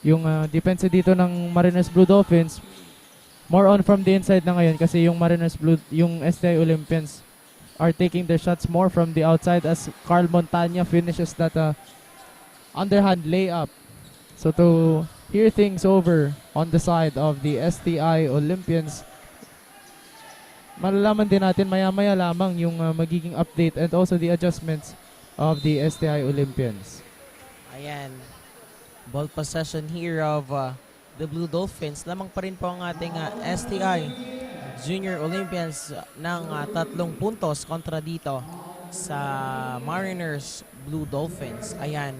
yung defense dito ng Mariners Blue Dolphins more on from the inside na ngayon kasi yung yung STI Olympians are taking their shots more from the outside as Carl Montana finishes that underhand layup. So to hear things over on the side of the STI Olympians, malalaman din natin maya-maya lamang yung magiging update and also the adjustments of the STI Olympians. Ayan. Ball possession here of the Blue Dolphins. Lamang pa rin po ang ating STI Junior Olympians ng 3 puntos kontra dito sa Mariners Blue Dolphins. Ayan.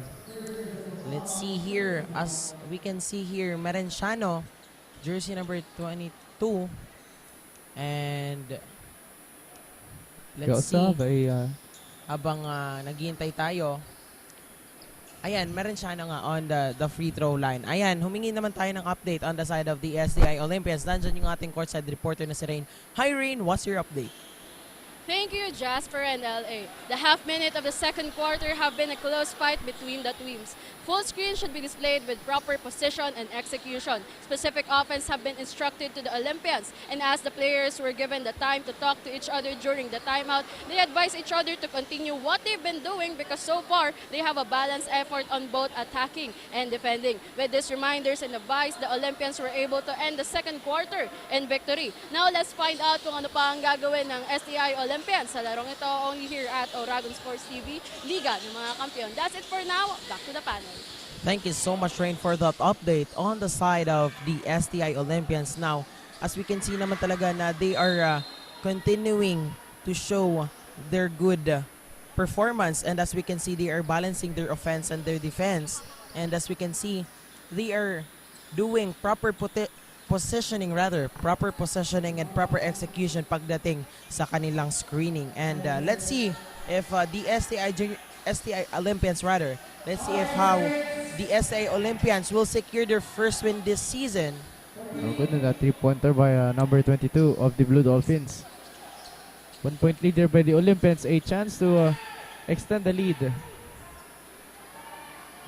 Let's see here. As we can see here, Merenciano, jersey number 22. And let's see. Habang naghihintay tayo. Ayan, Merenciano nga on the free throw line. Ayan, humingi naman tayo ng update on the side of the STI Olympians. Nandyan yung ating courtside reporter na si Rain. Hi Rain, what's your update? Thank you, Jasper and LA. The half minute of the second quarter have been a close fight between the teams. Full screen should be displayed with proper position and execution. Specific offense have been instructed to the Olympians, and as the players were given the time to talk to each other during the timeout, they advise each other to continue what they've been doing because so far they have a balanced effort on both attacking and defending. With these reminders and advice, the Olympians were able to end the second quarter in victory. Now let's find out kung ano pa ang gagawin ng STI Olympians sa larong ito only here at Oragon Sports TV, Liga ng mga Kampiyon. That's it for now. Back to the panel. Thank you so much, Rain, for that update on the side of the STI Olympians. Now, as we can see naman talaga na they are continuing to show their good performance. And as we can see, they are balancing their offense and their defense. And as we can see, they are doing proper positioning and proper execution pagdating sa kanilang screening. And let's see if the STI Olympians let's see if how the STI Olympians will secure their first win this season. No good on that 3-pointer by number 22 of the Blue Dolphins. 1-point leader by the Olympians, a chance to extend the lead.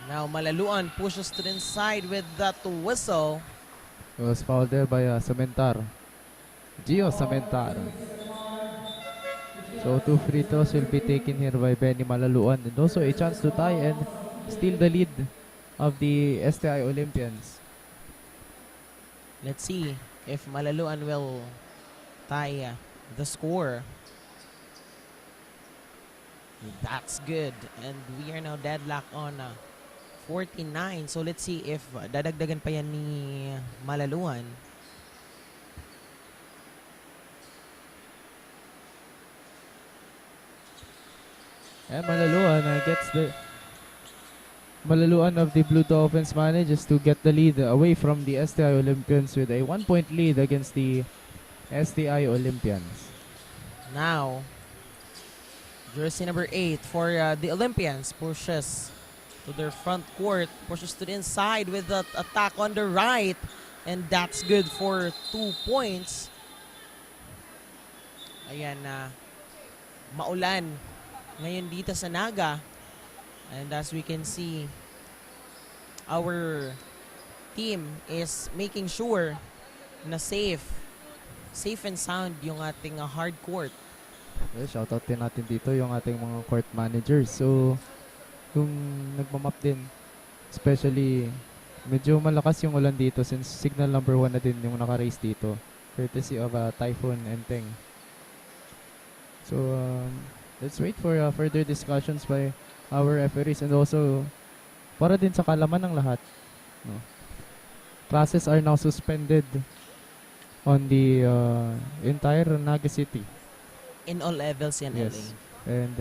Now Malaluan pushes to the inside with that whistle. It was fouled there by Cementar. Gio Cementar. So 2 free throws will be taken here by Benny Malaluan, and also a chance to tie and steal the lead of the STI Olympians. Let's see if Malaluan will tie the score. That's good. And we are now deadlocked on 49. So let's see if dadagdagan pa yan ni Malaluan. And Malaluan of the Blue Dolphins manages to get the lead away from the STI Olympians with a 1-point lead against the STI Olympians. Now, jersey number 8 for the Olympians pushes to their front court, pushes to the inside with the attack on the right, and that's good for 2 points. Ayan na, maulan ngayon dito sa Naga. And as we can see, our team is making sure na safe and sound yung ating hard court. Okay, shoutout din natin dito yung ating mga court managers. So, yung nagmamap din, especially, medyo malakas yung ulan dito since signal number 1 na din yung naka-raise dito. Courtesy of Typhoon Enteng. So, let's wait for further discussions by our referees and also para din sa kalaman ng lahat. No? Classes are now suspended on the entire Naga City. In all levels yan, Yes. LA. And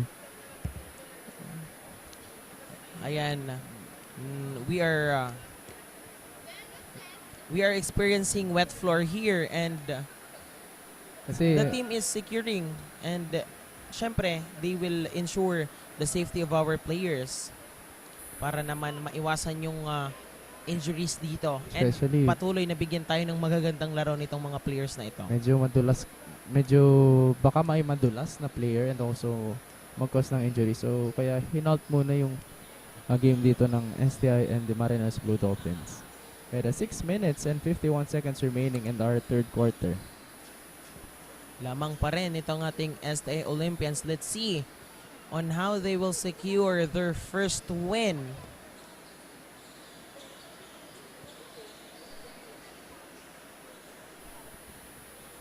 Ayan, we are experiencing wet floor here, and kasi the team is securing, and syempre they will ensure the safety of our players para naman maiwasan yung injuries dito. And especially patuloy na bigyan tayo ng magagandang laro nitong mga players na ito. medyo baka may madulas na player and also mag-cause ng injury. So kaya hinalt muna yung game dito ng STI and the Mariners Blue Dolphins. Kaya 6 minutes and 51 seconds remaining in our third quarter. Lamang pa rin itong ating STA Olympians. Let's see on how they will secure their first win.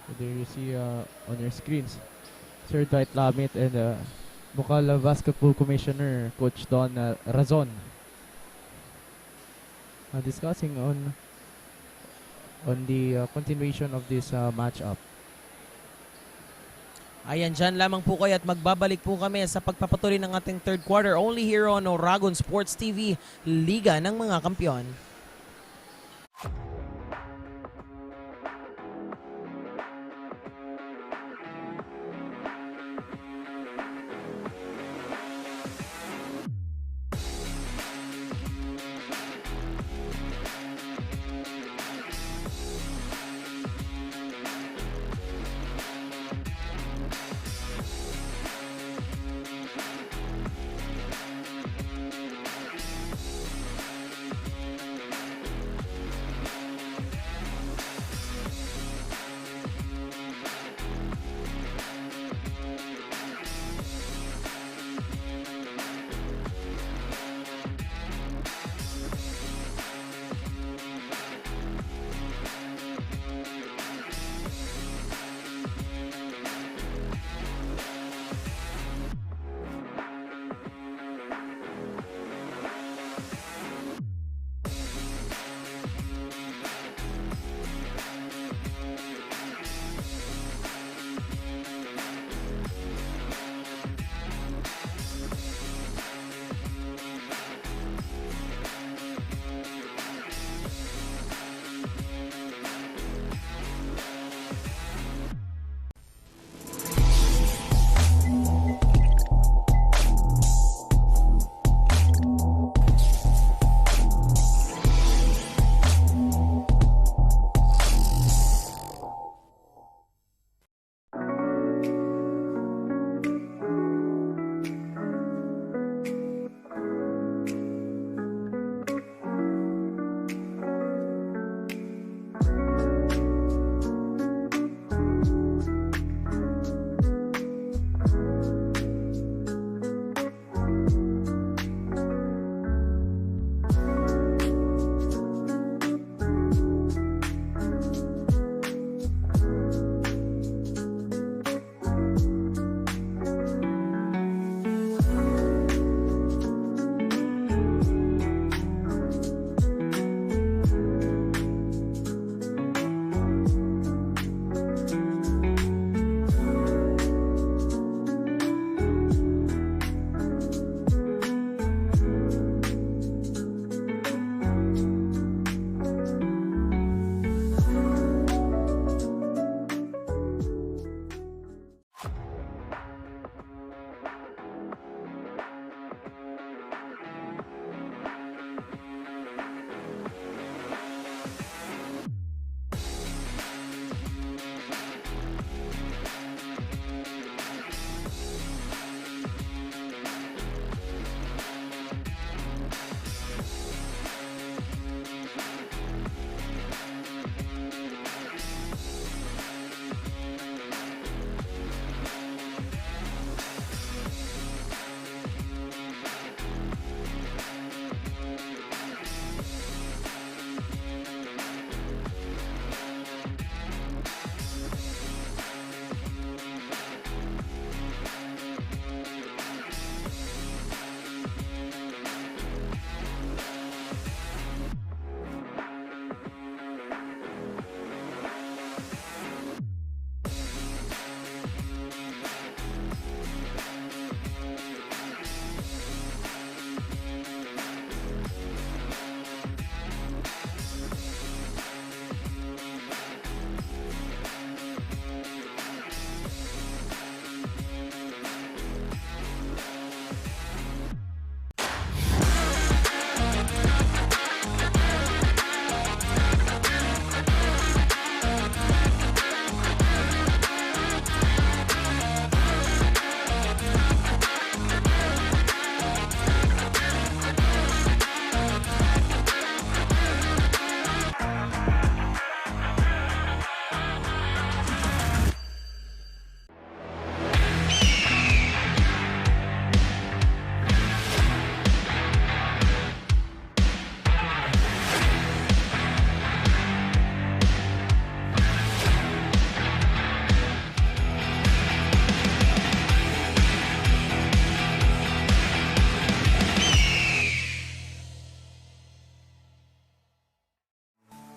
So there you see on your screens Sir Dwight Lamit and Bukal Basketball Commissioner Coach Don Razon discussing on the continuation of this matchup. Ayan, dyan lamang po kayo at magbabalik po kami sa pagpapatuloy ng ating third quarter only here on Oragon Sports TV, Liga ng mga Kampiyon.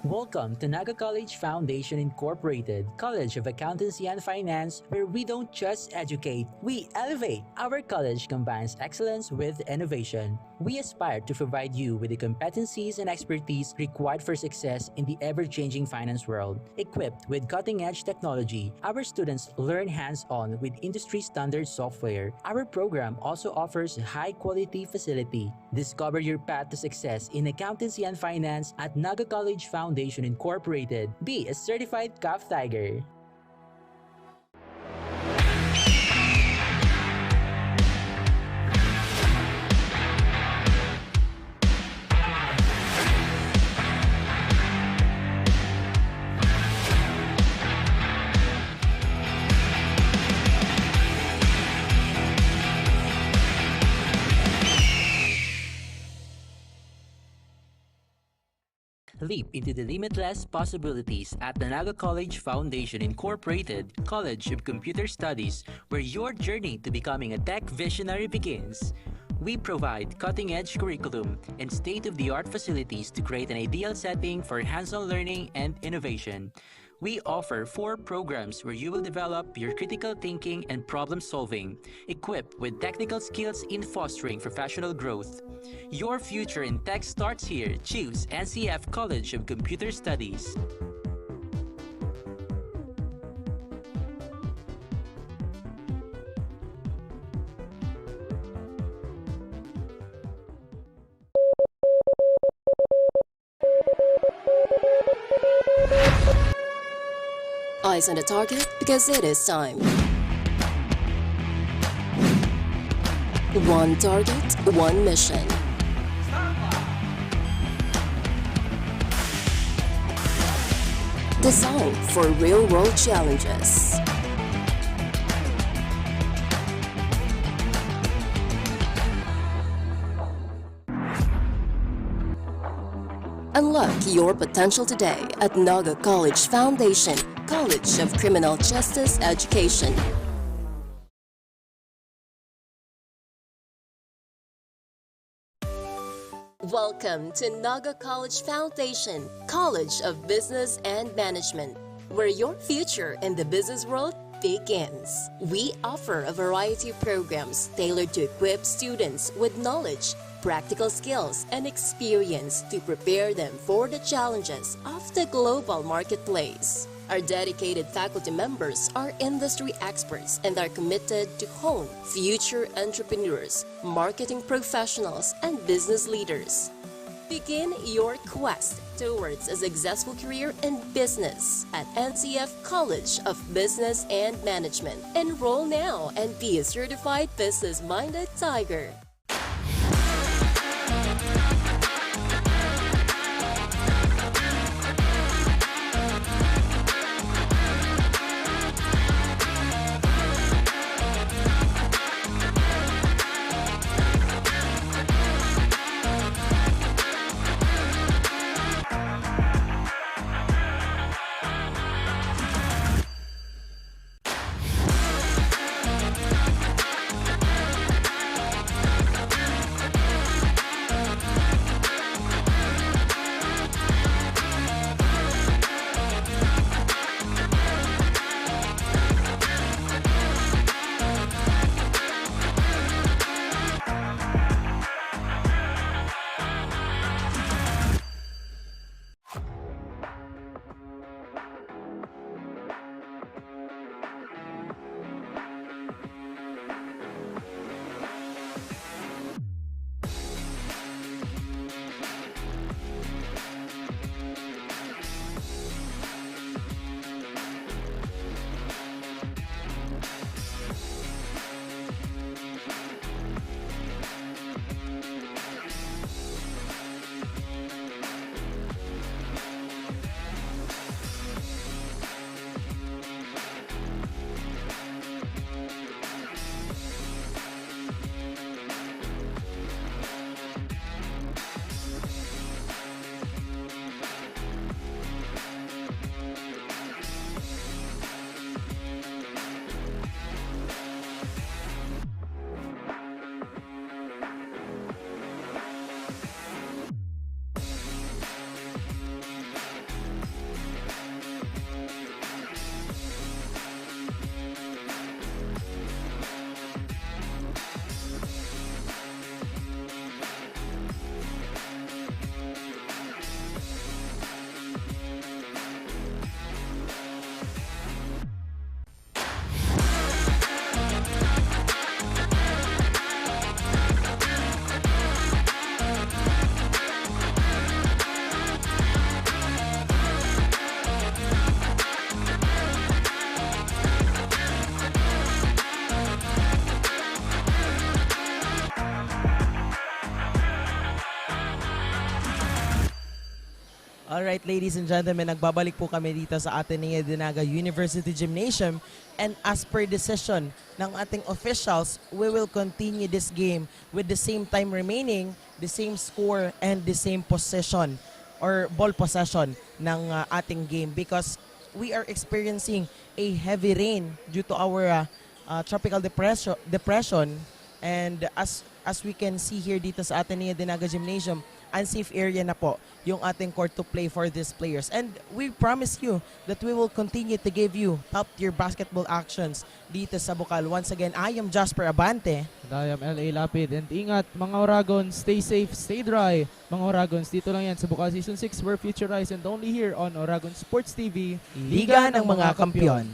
Welcome to Naga College Foundation Incorporated, College of Accountancy and Finance, where we don't just educate, we elevate. Our college combines excellence with innovation. We aspire to provide you with the competencies and expertise required for success in the ever-changing finance world. Equipped with cutting-edge technology, our students learn hands-on with industry-standard software. Our program also offers high-quality facility. Discover your path to success in accountancy and finance at Naga College Foundation Incorporated. Be a certified CAF Tiger. Leap into the limitless possibilities at the Naga College Foundation Incorporated, College of Computer Studies, where your journey to becoming a tech visionary begins. We provide cutting-edge curriculum and state-of-the-art facilities to create an ideal setting for hands-on learning and innovation. We offer 4 programs where you will develop your critical thinking and problem solving, equipped with technical skills in fostering professional growth. Your future in tech starts here. Choose NCF College of Computer Studies. Eyes on the target because it is time. One target, one mission. Designed for real-world challenges. Unlock your potential today at Naga College Foundation, College of Criminal Justice Education. Welcome to Naga College Foundation, College of Business and Management, where your future in the business world begins. We offer a variety of programs tailored to equip students with knowledge, practical skills, and experience to prepare them for the challenges of the global marketplace. Our dedicated faculty members are industry experts and are committed to hone future entrepreneurs, marketing professionals, and business leaders. Begin your quest towards a successful career in business at NCF College of Business and Management. Enroll now and be a certified business-minded tiger. Alright, ladies and gentlemen, nagbabalik po kami dito sa Ateneo de Naga University Gymnasium, and as per decision ng ating officials, we will continue this game with the same time remaining, the same score, and the same possession or ball possession ng ating game because we are experiencing a heavy rain due to our tropical depression, and as we can see here dito sa Ateneo de Naga Gymnasium, unsafe area na po yung ating court to play for these players. And we promise you that we will continue to give you top-tier basketball actions dito sa Bukal. Once again, I am Jasper Abante. And I am L.A. Lapid. And ingat mga Oragons, stay safe, stay dry. Mga Oragons, dito lang yan sa Bukal Season 6, where future rise and only here on Oragon Sports TV, Liga ng mga Kampiyon.